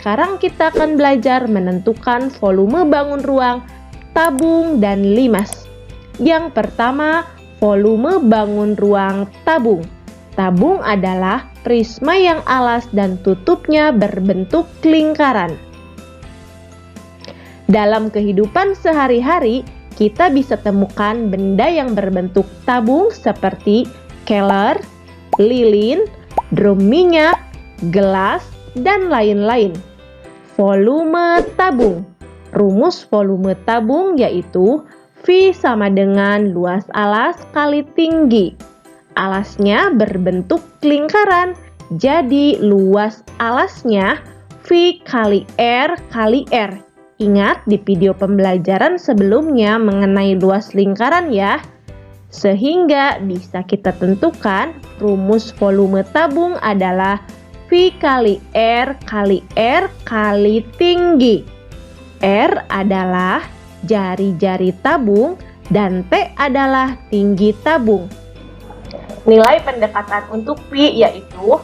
sekarang kita akan belajar menentukan volume bangun ruang, tabung, dan limas. Yang pertama, volume bangun ruang tabung. Tabung adalah prisma yang alas dan tutupnya berbentuk lingkaran. Dalam kehidupan sehari-hari, kita bisa temukan benda yang berbentuk tabung seperti keler, lilin, drum minyak, gelas, dan lain-lain. Volume tabung. Rumus volume tabung yaitu V sama dengan luas alas kali tinggi. Alasnya berbentuk lingkaran, jadi luas alasnya V kali R kali R. Ingat di video pembelajaran sebelumnya mengenai luas lingkaran ya. Sehingga bisa kita tentukan rumus volume tabung adalah V kali R kali tinggi. R adalah jari-jari tabung dan T adalah tinggi tabung. Nilai pendekatan untuk V yaitu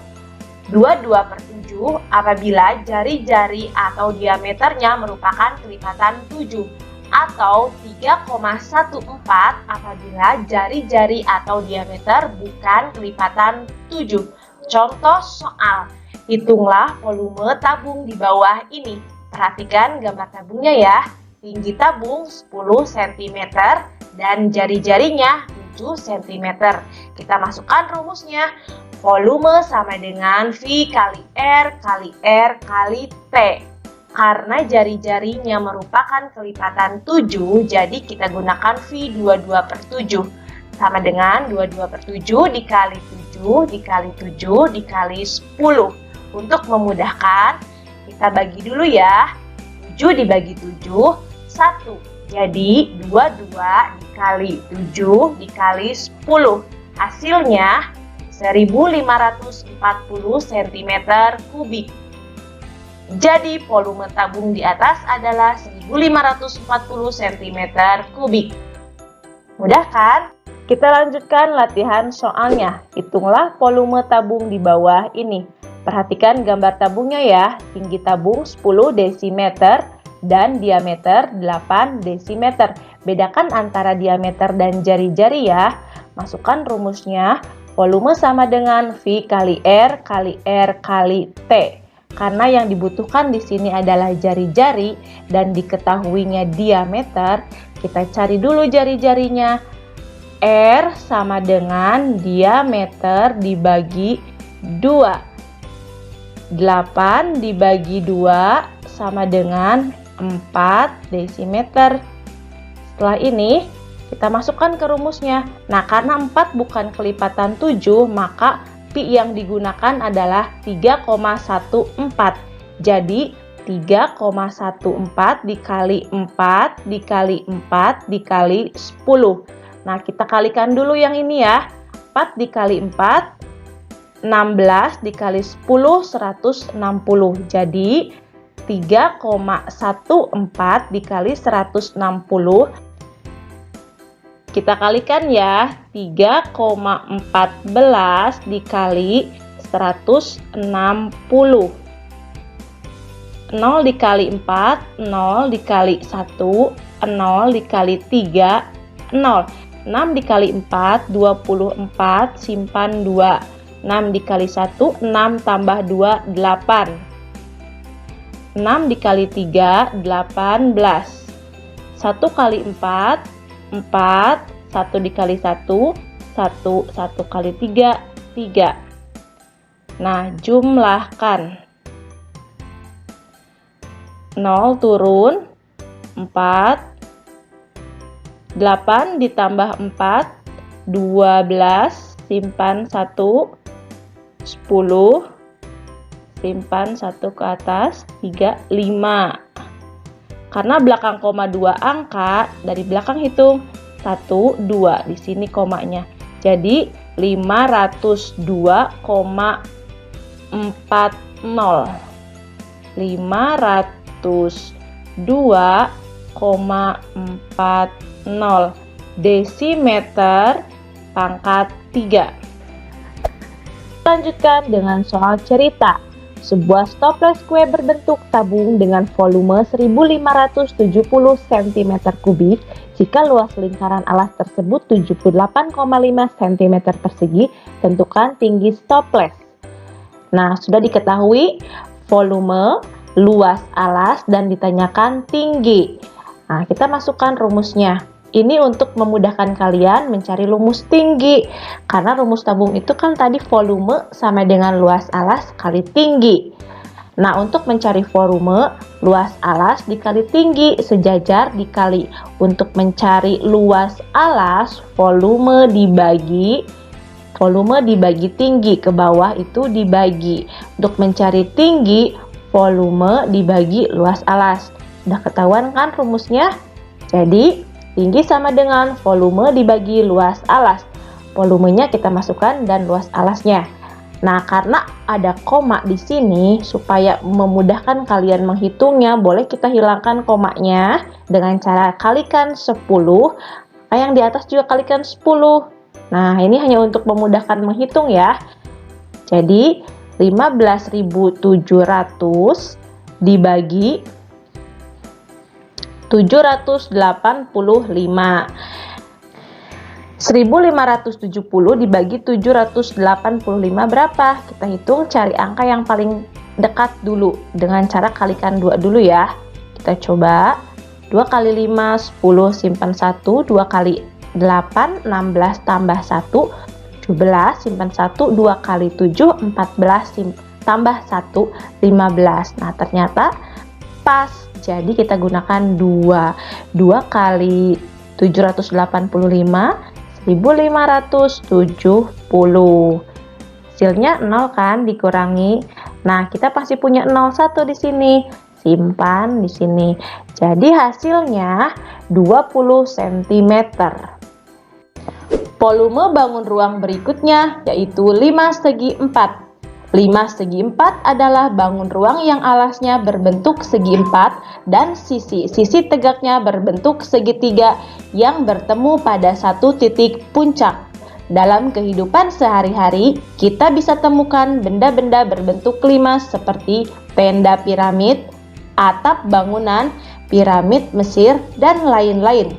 22/7 apabila jari-jari atau diameternya merupakan kelipatan 7 atau 3,14 apabila jari-jari atau diameter bukan kelipatan 7. Contoh soal, hitunglah volume tabung di bawah ini. Perhatikan gambar tabungnya ya. Tinggi tabung 10 cm dan jari-jarinya 7 cm. Kita masukkan rumusnya. Volume sama dengan V kali R kali T. Karena jari-jarinya merupakan kelipatan 7, jadi kita gunakan V 22/7. Sama dengan 22/7 dikali 7 dikali 7 dikali 10. Untuk memudahkan, kita bagi dulu ya. 7 dibagi 7, 1. Jadi 22 dikali 7 dikali 10. Hasilnya 1540 cm3. Jadi volume tabung di atas adalah 1540 cm3. Mudah kan? Kita lanjutkan latihan soalnya. Hitunglah volume tabung di bawah ini. Perhatikan gambar tabungnya ya. Tinggi tabung 10 desimeter dan diameter 8 desimeter. Bedakan antara diameter dan jari-jari ya. Masukkan rumusnya. Volume sama dengan V kali R kali T. Karena yang dibutuhkan di sini adalah jari-jari dan diketahuinya diameter, kita cari dulu jari-jarinya. R sama dengan diameter dibagi 2. 8 dibagi 2 sama dengan 4 desimeter. Setelah ini, kita masukkan ke rumusnya. Nah, karena 4 bukan kelipatan 7, maka Pi yang digunakan adalah 3,14. Jadi, 3,14 dikali 4 dikali 4 dikali 10. Nah, kita kalikan dulu yang ini ya. 4 dikali 4, 16 dikali 10, 160. Jadi, 3,14 dikali 160. Kita kalikan ya, 3,14 dikali 160. 0 dikali 4, 0 dikali 1, 0 dikali 3, 0. 6 dikali 4, 24, simpan 2. 6 dikali 1, 6 tambah 2, 8. 6 dikali 3, 18. 1 kali 4, 4, 1 dikali 1, 1, 1 kali 3, 3. Nah, jumlahkan. 0 turun, 4, 8 ditambah 4, 12, simpan 1, 10, simpan 1 ke atas, 3, 5. Karena belakang koma 2 angka, dari belakang hitung 1, 2. Di sini komanya. Jadi 502,40. 502,40 desimeter pangkat 3. Lanjutkan dengan soal cerita. sebuah stoples kue berbentuk tabung dengan volume 1570 cm3 jika luas lingkaran alas tersebut 78,5 cm persegi, tentukan tinggi stoples. Nah, sudah diketahui volume, luas alas, dan ditanyakan tinggi. Nah, kita masukkan rumusnya. Ini untuk memudahkan kalian mencari rumus tinggi. Karena rumus tabung itu kan tadi volume sama dengan luas alas kali tinggi. Nah, untuk mencari volume, luas alas dikali tinggi, sejajar dikali. Untuk mencari luas alas, volume dibagi tinggi, ke bawah itu dibagi. Untuk mencari tinggi, volume dibagi luas alas. Udah ketahuan kan rumusnya? Jadi, tinggi sama dengan volume dibagi luas alas. Volumenya kita masukkan dan luas alasnya. Nah, karena ada koma di sini, supaya memudahkan kalian menghitungnya, boleh kita hilangkan komanya dengan cara kalikan 10. Yang di atas juga kalikan 10. Nah, ini hanya untuk memudahkan menghitung ya. Jadi, 15.700 dibagi 785. 1570 dibagi 785 berapa? Kita hitung, cari angka yang paling dekat dulu dengan cara kalikan 2 dulu ya. Kita coba 2 kali 5 10, simpan 1, 2 kali 8 16 tambah 1 17, simpan 1, 2 kali 7 14, tambah 1 15. Nah, ternyata pas. Jadi kita gunakan 2 kali 785 1570. Hasilnya 0 kan, dikurangi. Nah, kita pasti punya 01 di sini. Simpan di sini. Jadi hasilnya 20 cm. Volume bangun ruang berikutnya yaitu 5 segi 4. 5 segi 4 adalah bangun ruang yang alasnya berbentuk segi 4 dan sisi tegaknya berbentuk segitiga yang bertemu pada satu titik puncak. Dalam kehidupan sehari-hari, kita bisa temukan benda-benda berbentuk 5 seperti tenda piramid, atap bangunan, piramid Mesir, dan lain-lain.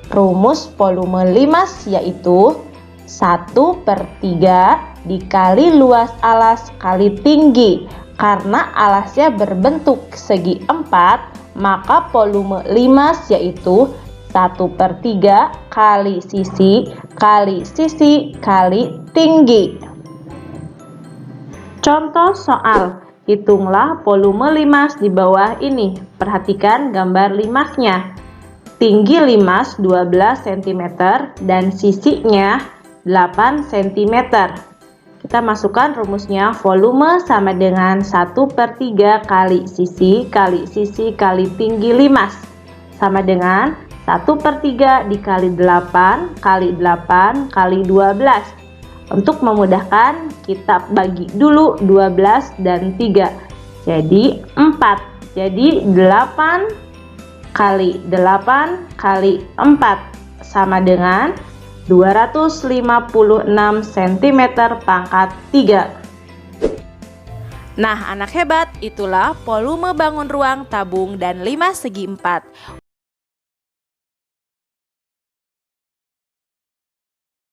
Rumus volume 5 yaitu 1/3 dikali luas alas kali tinggi. Karena alasnya berbentuk segi 4, maka volume 5 yaitu 1/3 kali sisi kali tinggi. Contoh soal, hitunglah volume limas di bawah ini. Perhatikan gambar limasnya. Tinggi limas 12 cm dan sisinya 8 cm. Kita masukkan rumusnya, volume sama dengan 1/3 kali sisi kali tinggi limas, sama dengan 1/3 dikali 8 kali 8 kali 12. Untuk memudahkan, kita bagi dulu 12 dan 3. Jadi 4. Jadi 8 kali 8 kali 4 sama dengan 256 cm pangkat 3. Nah, anak hebat, itulah volume bangun ruang tabung dan 5 segi 4.